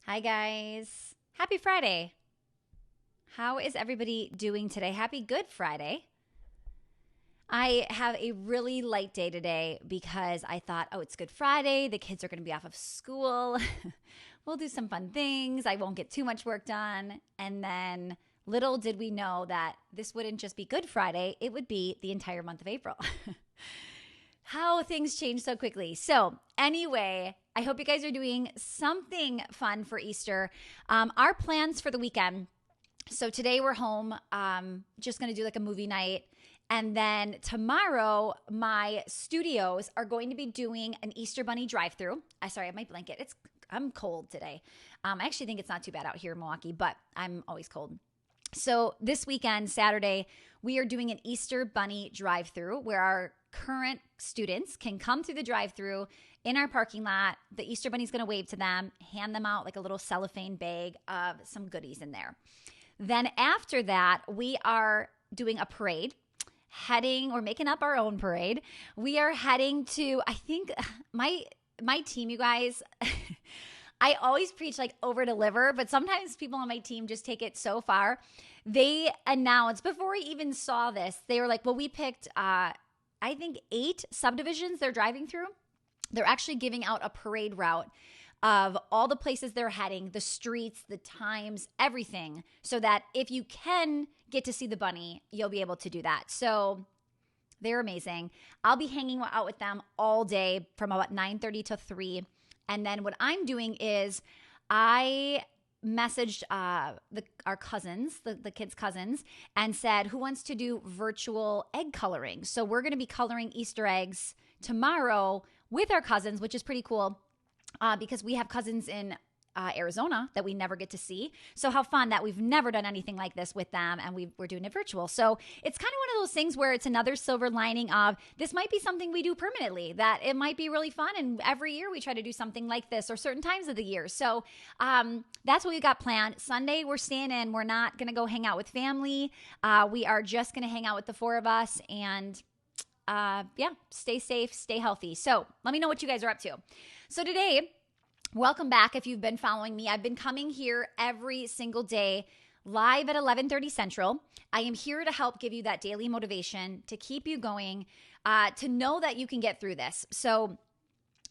Hi, guys. Happy Friday. How is everybody doing today? Happy Good Friday. I have a really light day today because I thought, oh, it's Good Friday. The kids are going to be off of school. We'll do some fun things. I won't get too much work done. And then little did we know that this wouldn't just be Good Friday, it would be the entire month of April. How things change so quickly. So anyway, I hope you guys are doing something fun for Easter. Our plans for the weekend. So today we're home, just going to do like a movie night. And then tomorrow, my studios are going to be doing an Easter Bunny drive-through. Sorry, I have my blanket. I'm cold today. I actually think it's not too bad out here in Milwaukee, but I'm always cold. So this weekend, Saturday, we are doing an Easter Bunny drive-through where our current students can come through the drive-through in our parking lot. The Easter Bunny's going to wave to them, hand them out like a little cellophane bag of some goodies in there. Then after that, we are doing a parade, making up our own parade. We are heading to, I think, my team, you guys, I always preach like over deliver, but sometimes people on my team just take it so far. They announced before we even saw this, they were like, well, we picked, I think 8 subdivisions they're driving through. They're actually giving out a parade route of all the places they're heading, the streets, the times, everything, so that if you can get to see the bunny, you'll be able to do that. So they're amazing. I'll be hanging out with them all day from about 9:30 to 3. And then what I'm doing is I messaged our cousins, the kids' cousins, and said, who wants to do virtual egg coloring? So we're going to be coloring Easter eggs tomorrow with our cousins, which is pretty cool because we have cousins in Arizona that we never get to see. So how fun that we've never done anything like this with them, and we're doing it virtual. So it's kind of one of those things where it's another silver lining of this might be something we do permanently, that it might be really fun, and every year we try to do something like this or certain times of the year. So that's what we got planned. Sunday, we're staying in. We're not going to go hang out with family. We are just going to hang out with the 4 of us and stay safe, stay healthy. So let me know what you guys are up to. So today, welcome back. If you've been following me, I've been coming here every single day live at 11:30 Central. I am here to help give you that daily motivation to keep you going, to know that you can get through this. So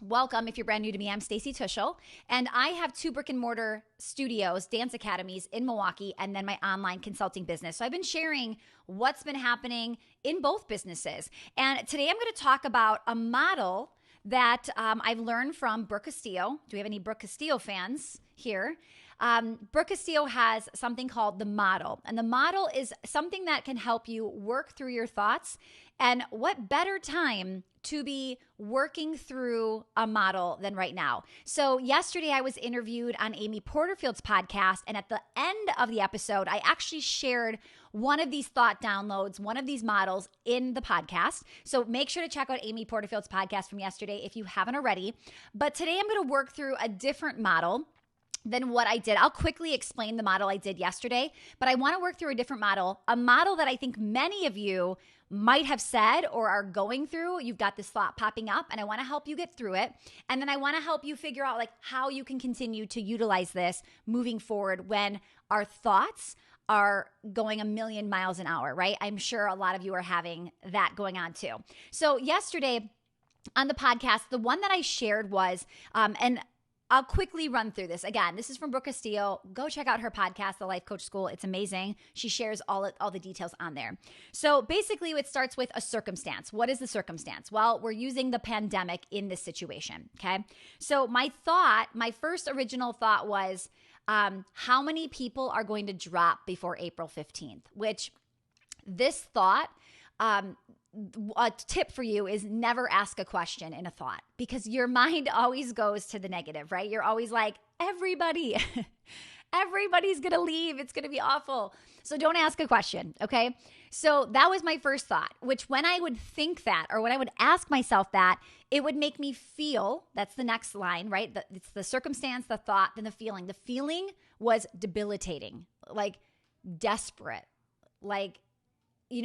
welcome. If you're brand new to me, I'm Stacey Tuschel, and I have 2 brick and mortar studios, dance academies in Milwaukee, and then my online consulting business. So I've been sharing what's been happening in both businesses. And today I'm going to talk about a model that I've learned from Brooke Castillo. Do we have any Brooke Castillo fans here? Brooke Castillo has something called the model. And the model is something that can help you work through your thoughts. And what better time to be working through a model than right now? So yesterday I was interviewed on Amy Porterfield's podcast. And at the end of the episode, I actually shared one of these thought downloads, one of these models in the podcast. So make sure to check out Amy Porterfield's podcast from yesterday if you haven't already. But today I'm going to work through a different model than what I did. I'll quickly explain the model I did yesterday, but I want to work through a different model, a model that I think many of you might have said or are going through. You've got this thought popping up, and I want to help you get through it. And then I want to help you figure out like how you can continue to utilize this moving forward when our thoughts are going a million miles an hour, right? I'm sure a lot of you are having that going on too. So yesterday on the podcast, the one that I shared was, and I'll quickly run through this. Again, this is from Brooke Castillo. Go check out her podcast, The Life Coach School. It's amazing. She shares all the details on there. So basically, it starts with a circumstance. What is the circumstance? Well, we're using the pandemic in this situation, okay? So my first original thought was, how many people are going to drop before April 15th? Which this thought, a tip for you is never ask a question in a thought, because your mind always goes to the negative, right? You're always like, everybody's going to leave. It's going to be awful. So don't ask a question, okay? So that was my first thought, which when I would think that, or when I would ask myself that, it would make me feel, that's the next line, right? It's the circumstance, the thought, then the feeling. The feeling was debilitating, like desperate, like,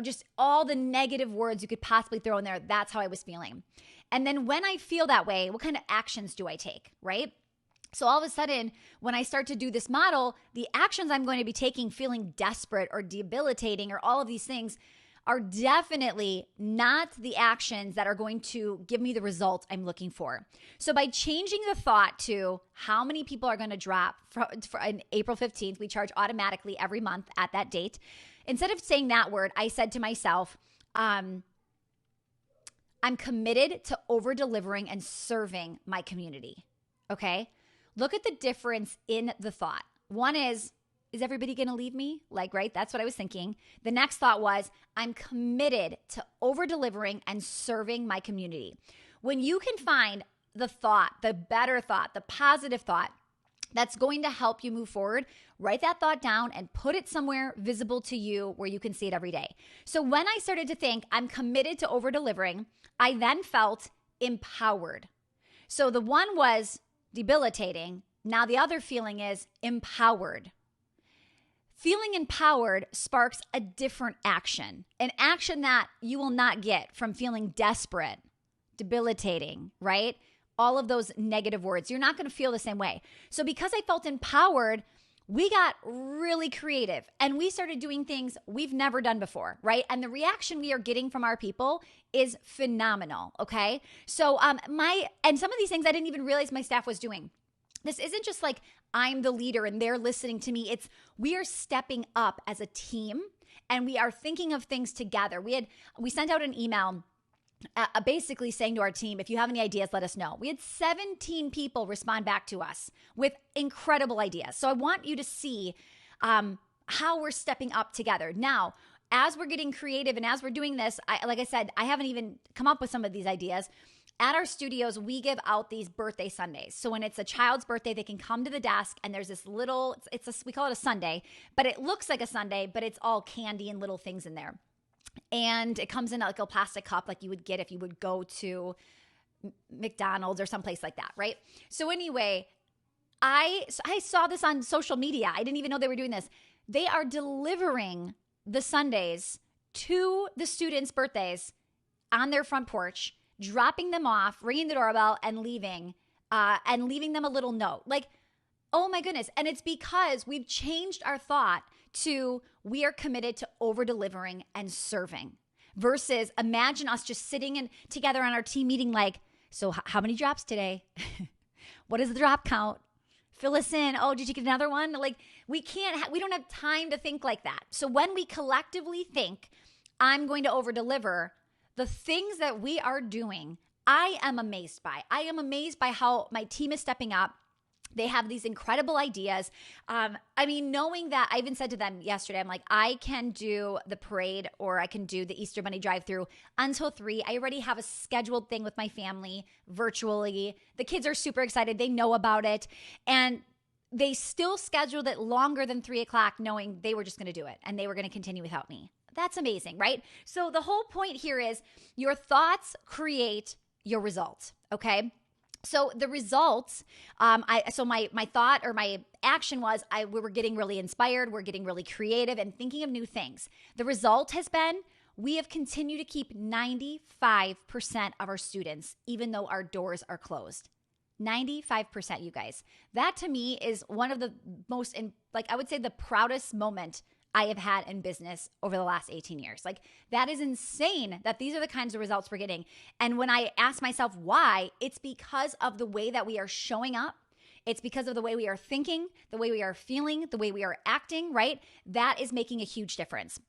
just all the negative words you could possibly throw in there. That's how I was feeling. And then when I feel that way, what kind of actions do I take, right? So all of a sudden, when I start to do this model, the actions I'm going to be taking, feeling desperate or debilitating or all of these things, are definitely not the actions that are going to give me the result I'm looking for. So by changing the thought to how many people are going to drop for April 15th, we charge automatically every month at that date. Instead of saying that word, I said to myself, I'm committed to over-delivering and serving my community. Okay? Look at the difference in the thought. One is everybody going to leave me? Like, right? That's what I was thinking. The next thought was, I'm committed to over-delivering and serving my community. When you can find the thought, the better thought, the positive thought that's going to help you move forward, write that thought down and put it somewhere visible to you where you can see it every day. So when I started to think, I'm committed to over-delivering, I then felt empowered. So the one was debilitating. Now the other feeling is empowered. Feeling empowered sparks a different action, an action that you will not get from feeling desperate, debilitating, right? All of those negative words. You're not going to feel the same way. So because I felt empowered, we got really creative and we started doing things we've never done before, right? And the reaction we are getting from our people is phenomenal, okay? So some of these things I didn't even realize my staff was doing. This isn't just like I'm the leader and they're listening to me. We are stepping up as a team and we are thinking of things together. We sent out an email basically saying to our team, if you have any ideas, let us know. We had 17 people respond back to us with incredible ideas. So I want you to see how we're stepping up together. Now, as we're getting creative and as we're doing this, like I said, I haven't even come up with some of these ideas. At our studios, we give out these birthday Sundays. So when it's a child's birthday, they can come to the desk and there's this little, we call it a sundae, but it looks like a sundae, but it's all candy and little things in there. And it comes in like a plastic cup like you would get if you would go to McDonald's or someplace like that, right? So anyway, I saw this on social media. I didn't even know they were doing this. They are delivering the sundaes to the students' birthdays on their front porch, dropping them off, ringing the doorbell, and leaving them a little note. Like, oh my goodness. And it's because we've changed our thought to we are committed to over-delivering and serving versus imagine us just sitting together on our team meeting like, so how many drops today? What is the drop count? Fill us in. Oh, did you get another one? Like we don't have time to think like that. So when we collectively think, I'm going to over-deliver, the things that we are doing, I am amazed by. I am amazed by how my team is stepping up. They have these incredible ideas. Knowing that, I even said to them yesterday, I'm like, I can do the parade or I can do the Easter Bunny drive-through until 3. I already have a scheduled thing with my family virtually. The kids are super excited. They know about it. And they still scheduled it longer than 3 o'clock knowing they were just going to do it and they were going to continue without me. That's amazing, right? So the whole point here is your thoughts create your results, okay? So the results, my thought or my action was we were getting really inspired, we're getting really creative and thinking of new things. The result has been we have continued to keep 95% of our students, even though our doors are closed. 95%, you guys. That to me is one of the most, I would say the proudest moment I have had in business over the last 18 years. Like that is insane that these are the kinds of results we're getting. And when I ask myself why, it's because of the way that we are showing up. It's because of the way we are thinking, the way we are feeling, the way we are acting, right? That is making a huge difference.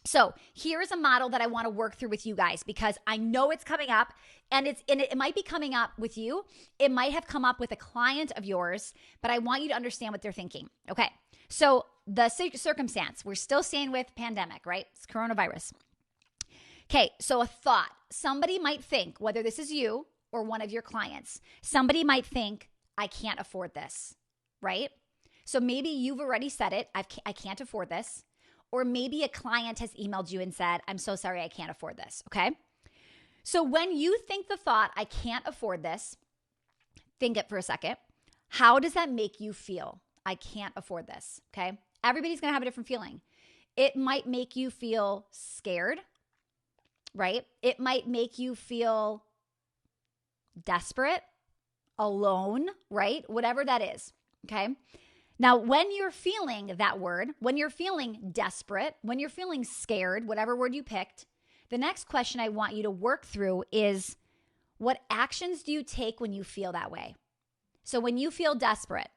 So here's a model that I want to work through with you guys because I know it's coming up and it might be coming up with you. It might have come up with a client of yours, but I want you to understand what they're thinking. Okay. So the circumstance, we're still staying with pandemic, right? It's coronavirus. Okay, so a thought. Somebody might think, whether this is you or one of your clients, somebody might think, I can't afford this, right? So maybe you've already said it, I can't afford this. Or maybe a client has emailed you and said, I'm so sorry, I can't afford this, okay? So when you think the thought, I can't afford this, think it for a second. How does that make you feel? I can't afford this, okay? Everybody's going to have a different feeling. It might make you feel scared, right? It might make you feel desperate, alone, right? Whatever that is, okay? Now, when you're feeling that word, when you're feeling desperate, when you're feeling scared, whatever word you picked, the next question I want you to work through is, what actions do you take when you feel that way? So when you feel desperate,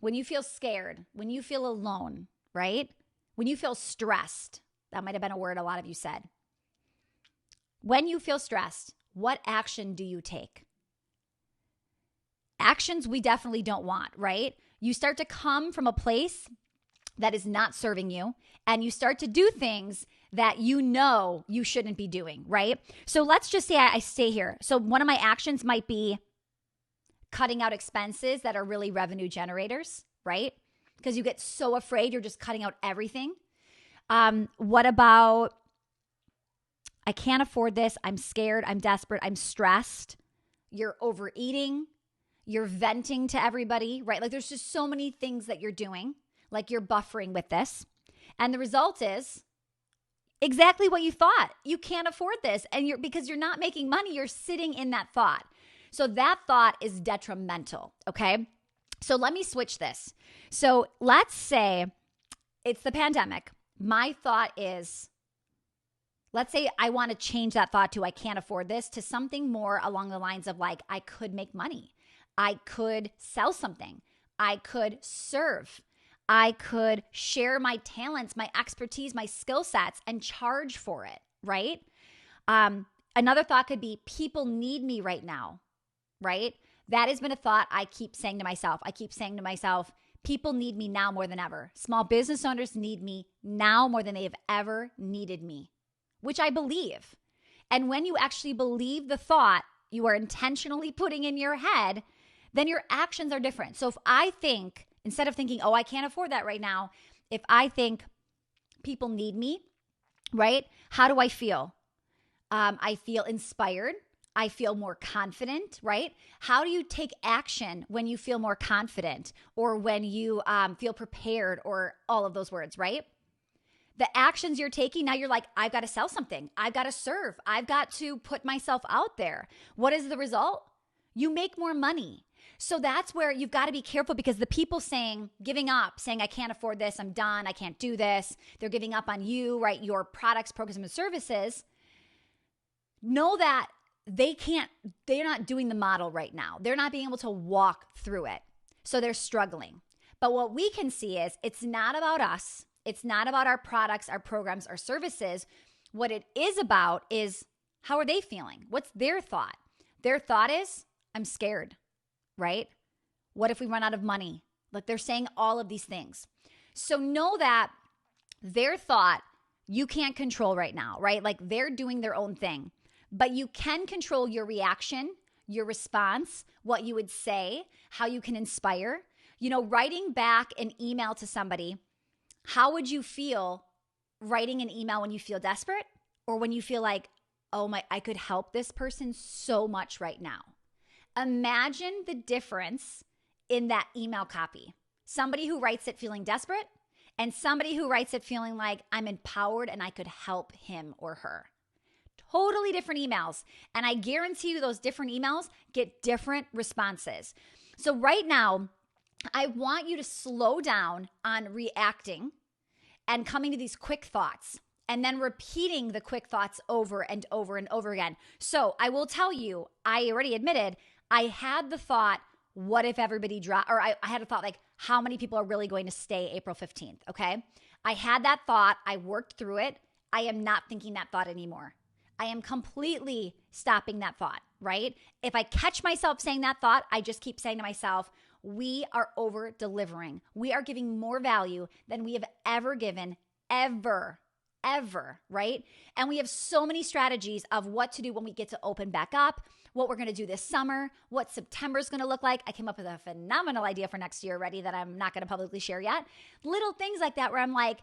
when you feel scared, when you feel alone, right? When you feel stressed, that might have been a word a lot of you said. When you feel stressed, what action do you take? Actions we definitely don't want, right? You start to come from a place that is not serving you, and you start to do things that you know you shouldn't be doing, right? So let's just say I stay here. So one of my actions might be cutting out expenses that are really revenue generators, right? Because you get so afraid you're just cutting out everything. What about, I can't afford this, I'm scared, I'm desperate, I'm stressed. You're overeating, you're venting to everybody, right? Like there's just so many things that you're doing, like you're buffering with this. And the result is exactly what you thought. You can't afford this. And because you're not making money, you're sitting in that thought. So that thought is detrimental, okay? So let me switch this. So let's say it's the pandemic. My thought is, let's say I want to change that thought to I can't afford this to something more along the lines of like, I could make money. I could sell something. I could serve. I could share my talents, my expertise, my skill sets and charge for it, right? Another thought could be people need me right now, right? That has been a thought I keep saying to myself. I keep saying to myself, people need me now more than ever. Small business owners need me now more than they have ever needed me, which I believe. And when you actually believe the thought you are intentionally putting in your head, then your actions are different. So if I think, instead of thinking, oh, I can't afford that right now, if I think people need me, right? How do I feel? I feel inspired. I feel more confident, right? How do you take action when you feel more confident or when you feel prepared or all of those words, right? The actions you're taking, now you're like, I've got to sell something. I've got to serve. I've got to put myself out there. What is the result? You make more money. So that's where you've got to be careful because the people giving up, saying, I can't afford this, I'm done, I can't do this, they're giving up on you, right? Your products, programs, and services. Know that they're not doing the model right now. They're not being able to walk through it. So they're struggling. But what we can see is it's not about us. It's not about our products, our programs, our services. What it is about is how are they feeling? What's their thought? Their thought is, I'm scared, right? What if we run out of money? Like they're saying all of these things. So know that their thought you can't control right now, right? Like they're doing their own thing. But you can control your reaction, your response, what you would say, how you can inspire. You know, writing back an email to somebody, how would you feel writing an email when you feel desperate or when you feel like, oh I could help this person so much right now? Imagine the difference in that email copy. Somebody who writes it feeling desperate and somebody who writes it feeling like I'm empowered and I could help him or her. Totally different emails. And I guarantee you those different emails get different responses. So right now, I want you to slow down on reacting and coming to these quick thoughts and then repeating the quick thoughts over and over and over again. So I will tell you, I already admitted I had the thought, what if everybody or I had a thought like, how many people are really going to stay April 15th? Okay. I had that thought. I worked through it. I am not thinking that thought anymore. I am completely stopping that thought, right? If I catch myself saying that thought, I just keep saying to myself, we are over delivering. We are giving more value than we have ever given, ever, right? And we have so many strategies of what to do when we get to open back up, what we're going to do this summer, what September is going to look like. I came up with a phenomenal idea for next year already that I'm not going to publicly share yet. Little things like that where I'm like,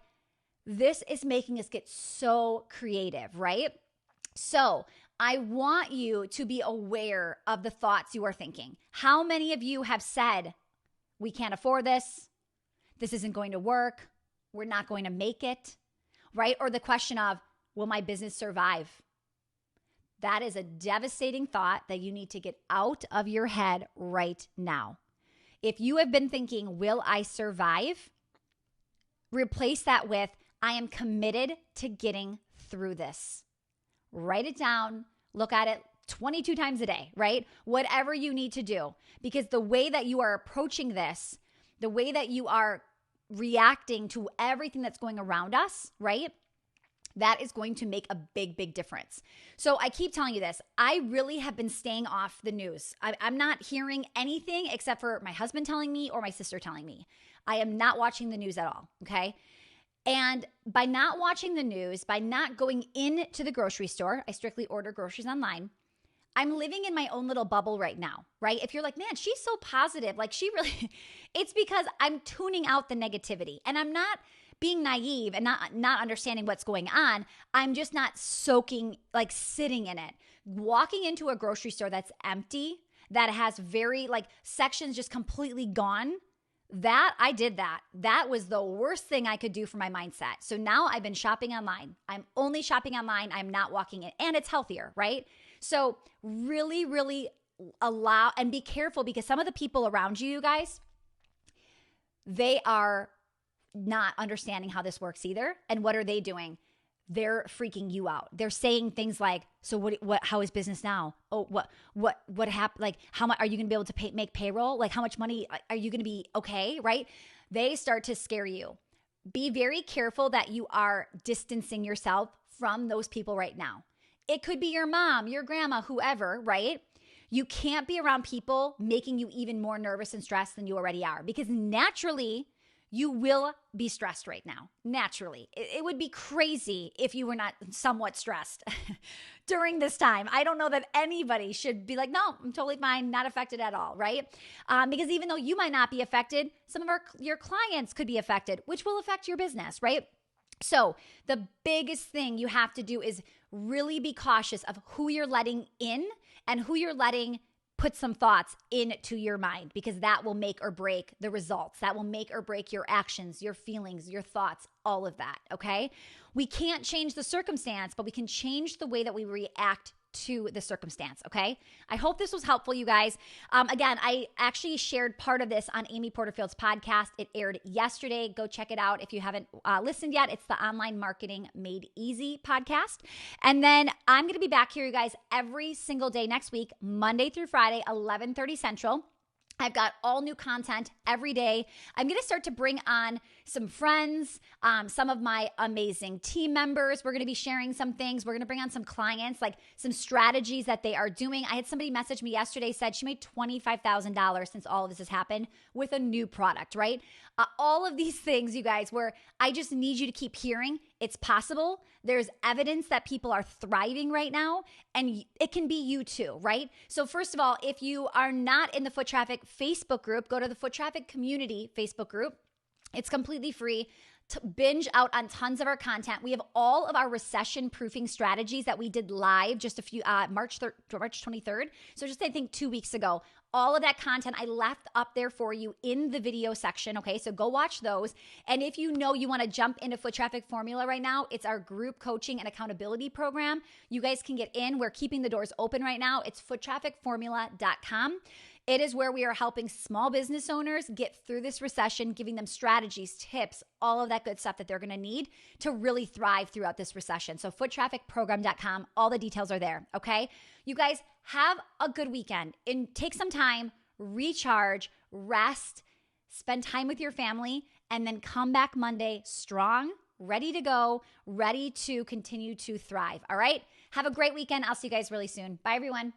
this is making us get so creative, right? So I want you to be aware of the thoughts you are thinking. How many of you have said, we can't afford this, this isn't going to work, we're not going to make it, right? Or the question of, will my business survive? That is a devastating thought that you need to get out of your head right now. If you have been thinking, will I survive? Replace that with, I am committed to getting through this. Write it down, look at it 22 times a day, right? Whatever you need to do. Because the way that you are approaching this, the way that you are reacting to everything that's going around us, right? That is going to make a big, big difference. So I keep telling you this. I really have been staying off the news. I'm not hearing anything except for my husband telling me or my sister telling me. I am not watching the news at all, okay? And by not watching the news, by not going into the grocery store, I strictly order groceries online, I'm living in my own little bubble right now, right? If you're like, man, she's so positive, like she really, it's because I'm tuning out the negativity. And I'm not being naive and not understanding what's going on. I'm just not soaking, like sitting in it. Walking into a grocery store that's empty, that has very like sections just completely gone, that I did that. That was the worst thing I could do for my mindset. So now I've been shopping online. I'm only shopping online. I'm not walking in, and it's healthier, right? So really, really allow and be careful, because some of the people around you guys, they are not understanding how this works either. And what are they doing? They're freaking you out. They're saying things like, so what, how is business now? Oh, what happened? Like, how much are you going to be able to make payroll? Like, how much money are you going to be okay? Right? They start to scare you. Be very careful that you are distancing yourself from those people right now. It could be your mom, your grandma, whoever, right? You can't be around people making you even more nervous and stressed than you already are, because naturally, you will be stressed right now. Naturally. It would be crazy if you were not somewhat stressed during this time. I don't know that anybody should be like, no, I'm totally fine, not affected at all, right? Because even though you might not be affected, some of your clients could be affected, which will affect your business, right? So the biggest thing you have to do is really be cautious of who you're letting in and who you're letting put some thoughts into your mind, because that will make or break the results. That will make or break your actions, your feelings, your thoughts, all of that, okay? We can't change the circumstance, but we can change the way that we react to the circumstance, okay? I hope this was helpful, you guys. Again, I actually shared part of this on Amy Porterfield's podcast. It aired yesterday. Go check it out if you haven't listened yet. It's the Online Marketing Made Easy podcast. And then I'm going to be back here, you guys, every single day next week, Monday through Friday, 11:30 Central. I've got all new content every day. I'm going to start to bring on some friends, some of my amazing team members. We're going to be sharing some things. We're going to bring on some clients, like some strategies that they are doing. I had somebody message me yesterday, said she made $25,000 since all of this has happened with a new product, right? All of these things, you guys, where I just need you to keep hearing it's possible. There's evidence that people are thriving right now, and it can be you too, right? So first of all, if you are not in the Foot Traffic Facebook group, go to the Foot Traffic Community Facebook group. It's completely free. To binge out on tons of our content. We have all of our recession proofing strategies that we did live just a few March 23rd. So just I think 2 weeks ago. All of that content I left up there for you in the video section. Okay, so go watch those. And if you know you want to jump into Foot Traffic Formula right now, it's our group coaching and accountability program. You guys can get in. We're keeping the doors open right now. It's foottrafficformula.com. It is where we are helping small business owners get through this recession, giving them strategies, tips, all of that good stuff that they're going to need to really thrive throughout this recession. So foottrafficprogram.com, all the details are there, okay? You guys have a good weekend and take some time, recharge, rest, spend time with your family, and then come back Monday strong, ready to go, ready to continue to thrive, all right? Have a great weekend. I'll see you guys really soon. Bye, everyone.